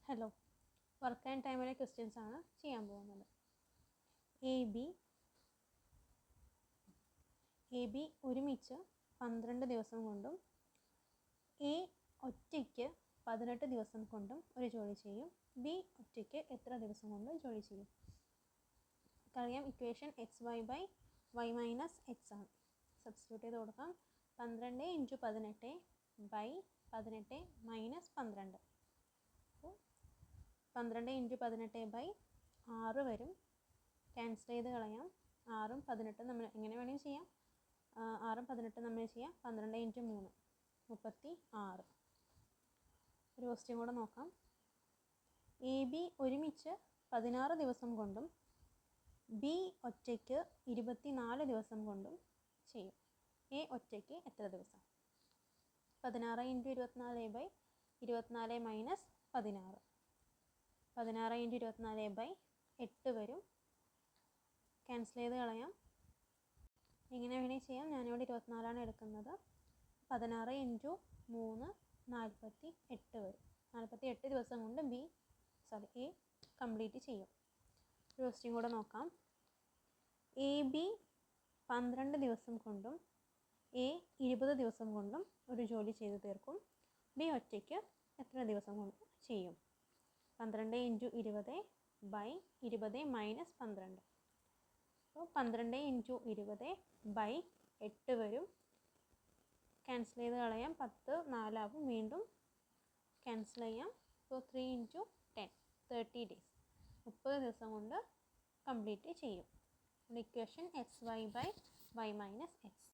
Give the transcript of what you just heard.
Hello, work and ടൈമിലെ questions ആണ് ചെയ്യാൻ പോകുന്നത്. എ ബി ഒരുമിച്ച് 12 ദിവസം കൊണ്ടും എ ഒറ്റയ്ക്ക് 18 ദിവസം കൊണ്ടും ഒരു ജോലി ചെയ്യും. ബി ഒറ്റയ്ക്ക് എത്ര ദിവസം കൊണ്ട് ജോലി ചെയ്യും? നമുക്കറിയാം ഇക്വേഷൻ XY/Y മൈനസ് എക്സ് ആണ്. സബ്സ്റ്റിറ്റ്യൂട്ട് ചെയ്ത് കൊടുക്കാം. 12 × 18/18 മൈനസ് 12. 12 × 18/6 വരും. ക്യാൻസൽ ചെയ്ത് കളയാം. 6ഉം 18ഉം നമ്മൾ എങ്ങനെ വേണമെങ്കിൽ ചെയ്യാം. 6ഉം 18ഉം നമ്മൾ ചെയ്യാം. 12 × 3 36. ഒരു ക്വസ്റ്റ്യൻ കൂടെ നോക്കാം. എ ബി ഒരുമിച്ച് 16 ദിവസം കൊണ്ടും ബി ഒറ്റയ്ക്ക് 24 ദിവസം കൊണ്ടും ചെയ്യും. എ ഒറ്റയ്ക്ക് എത്ര ദിവസം? 16 × 24/24 മൈനസ് 16. 16 × 24/8 വരും. ക്യാൻസൽ ചെയ്ത് കളയാം. എങ്ങനെ വേണമെങ്കിൽ ചെയ്യാം. ഞാനിവിടെ 24ആണ് എടുക്കുന്നത്. 16 × 3 48 വരും. 48 ദിവസം കൊണ്ട് എ കംപ്ലീറ്റ് ചെയ്യും. ഒരു ക്വസ്റ്റ്യൻ കൂടെ നോക്കാം. എ ബി 12 ദിവസം കൊണ്ടും എ 20 ദിവസം കൊണ്ടും ഒരു ജോലി ചെയ്ത് തീർക്കും. ബി ഒറ്റയ്ക്ക് എത്ര ദിവസം കൊണ്ട് ചെയ്യും? 12 × 20/20 മൈനസ് 12. അപ്പോൾ 12 × 20/8 വരും. ക്യാൻസൽ ചെയ്ത് കളയാം. 10 4 ആവും. വീണ്ടും ക്യാൻസൽ ചെയ്യാം. അപ്പോൾ 3 × 10 30 ഡേയ്സ്. 30 ദിവസം കൊണ്ട് കംപ്ലീറ്റ് ചെയ്യും. Equation XY/Y minus X.